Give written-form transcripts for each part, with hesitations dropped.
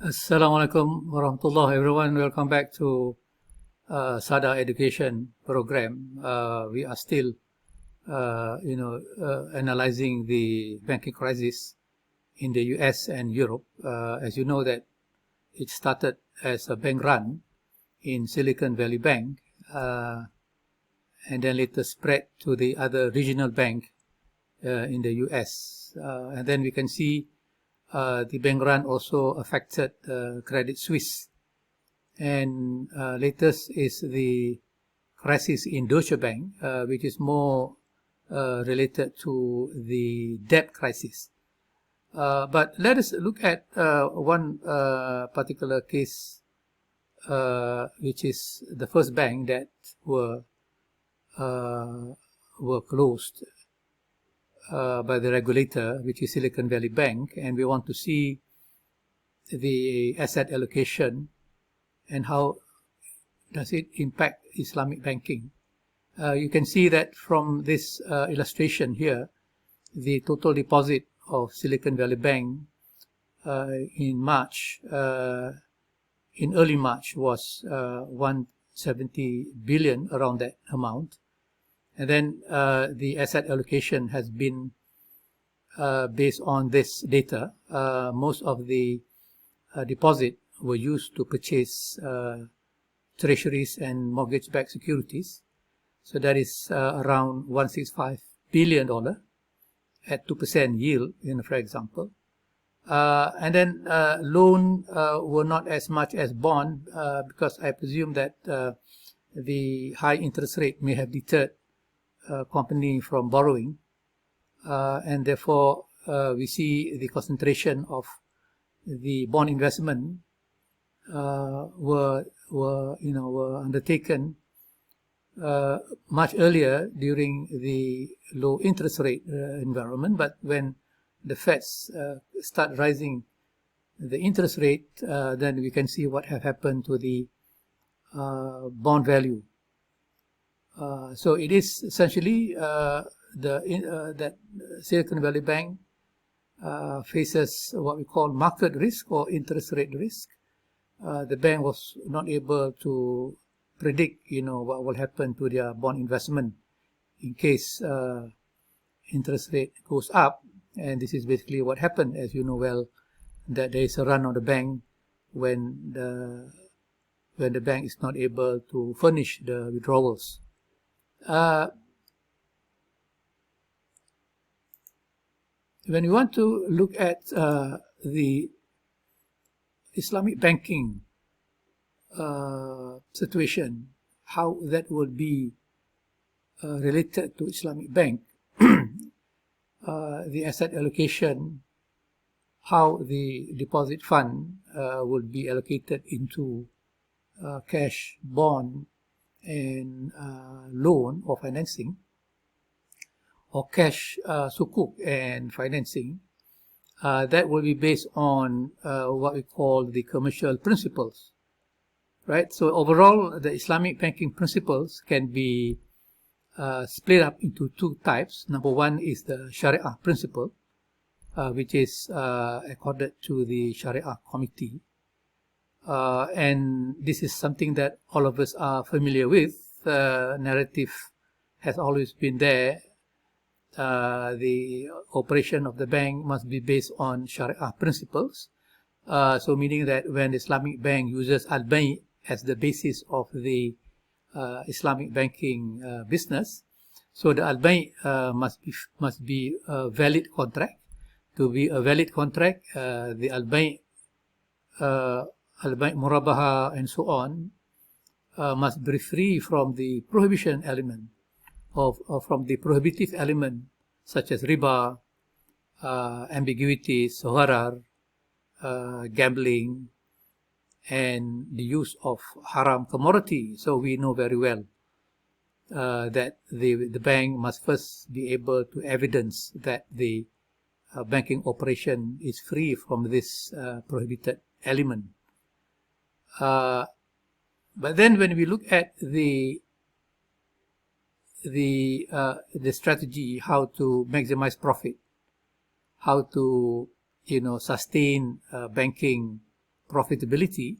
Assalamualaikum warahmatullahi everyone. Welcome back to SADA education program. We are still, analyzing the banking crisis in the US and Europe. As you know that it started as a bank run in Silicon Valley Bank, and then later spread to the other regional bank in the US. And then we can see the bank run also affected Credit Suisse. And latest is the crisis in Deutsche Bank, which is more related to the debt crisis. But let us look at one particular case, which is the first bank that were closed by the regulator, which is Silicon Valley Bank, and we want to see the asset allocation and how does it impact Islamic banking. You can see that from this illustration here, the total deposit of Silicon Valley Bank in early March was 170 billion, around that amount. And then the asset allocation has been based on this data. Most of the deposit were used to purchase treasuries and mortgage-backed securities. So that is around $165 billion at 2% yield, for example. And then loan were not as much as bond, because I presume that the high interest rate may have deterred company from borrowing, and therefore we see the concentration of the bond investment were undertaken much earlier during the low interest rate environment. But when the Feds start rising the interest rate, then we can see what have happened to the bond value. So it is essentially that Silicon Valley Bank faces what we call market risk or interest rate risk. The bank was not able to predict, what will happen to their bond investment in case interest rate goes up. And this is basically what happened, as you know well, that there is a run on the bank when the bank is not able to furnish the withdrawals. When we want to look at the Islamic banking situation, how that would be related to Islamic bank, the asset allocation, how the deposit fund would be allocated into cash, bond, and loan or financing, or cash, sukuk and financing, that will be based on what we call the commercial principles, right? So overall, the Islamic banking principles can be split up into two types. Number one is the Shariah principle, which is accorded to the Shariah committee. And this is something that all of us are familiar with. Narrative has always been there. The operation of the bank must be based on Shariah principles. So meaning that when the Islamic bank uses al-bay' as the basis of the Islamic banking business, so the al-bay' must be a valid contract. To be a valid contract, the al-bay' murabaha and so on must be free from the prohibition element, from the prohibitive element such as riba, ambiguities, gharar, gambling, and the use of haram commodity. So we know very well that the bank must first be able to evidence that the banking operation is free from this prohibited element. But then when we look at the strategy, how to maximize profit, how to sustain banking profitability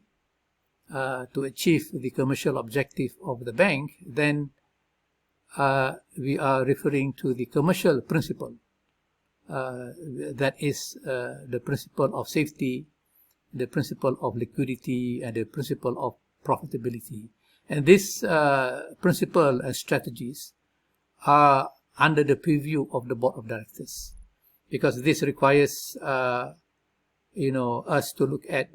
to achieve the commercial objective of the bank, then we are referring to the commercial principle. That is the principle of safety, the principle of liquidity, and the principle of profitability. And this principle and strategies are under the purview of the board of directors, because this requires us to look at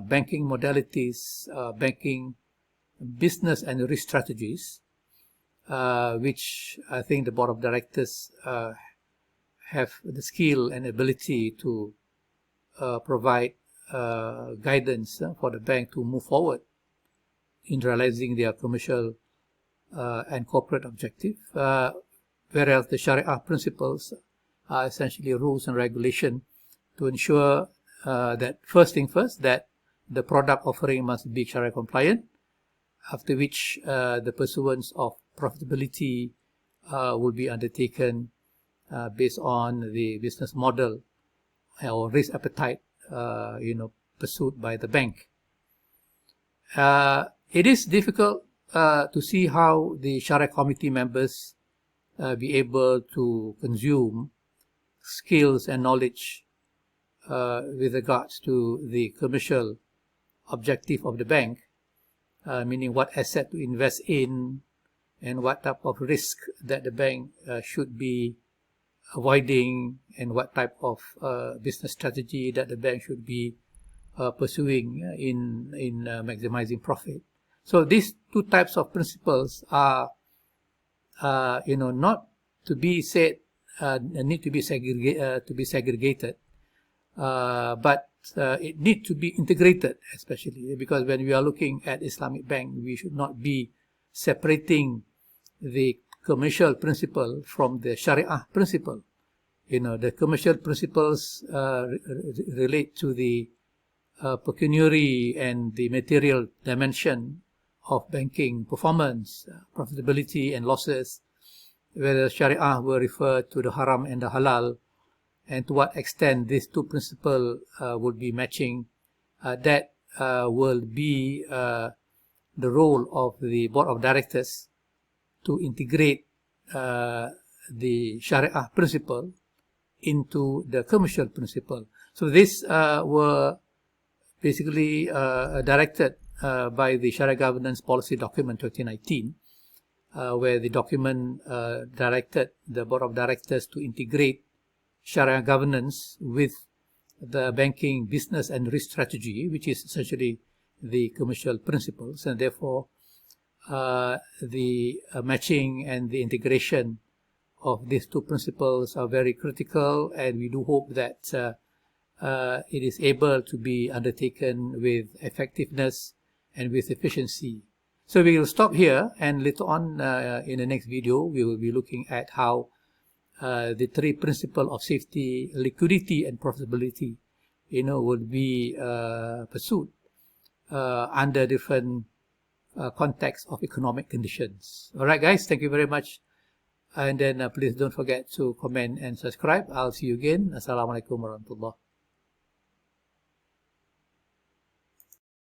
banking modalities, banking business and risk strategies, which I think the board of directors have the skill and ability to provide guidance for the bank to move forward in realizing their commercial and corporate objective, whereas the Shariah principles are essentially rules and regulation to ensure that first thing first, that the product offering must be Shariah compliant, after which the pursuance of profitability will be undertaken based on the business model or risk appetite pursued by the bank. It is difficult to see how the Shariah committee members be able to consume skills and knowledge with regards to the commercial objective of the bank, meaning what asset to invest in and what type of risk that the bank should be avoiding, and what type of business strategy that the bank should be pursuing in maximizing profit. So these two types of principles are not to be said need to be segregated, but it needs to be integrated, especially because when we are looking at Islamic bank, we should not be separating the commercial principle from the Shariah principle. The commercial principles relate to the pecuniary and the material dimension of banking performance, profitability and losses, whereas Shariah will refer to the haram and the halal, and to what extent these two principles would be matching. That will be the role of the board of directors to integrate the Shariah principle into the commercial principle. So this were basically directed by the Shariah Governance Policy Document 2019, where the document directed the board of directors to integrate Shariah governance with the banking business and risk strategy, which is essentially the commercial principles, and therefore the matching and the integration of these two principles are very critical, and we do hope that it is able to be undertaken with effectiveness and with efficiency. So we will stop here, and later on in the next video we will be looking at how the three principles of safety, liquidity and profitability will be pursued under different contexts of economic conditions. Alright guys, thank you very much, and then please don't forget to comment and subscribe. I'll see you again. Assalamualaikum warahmatullahi wabarakatuh.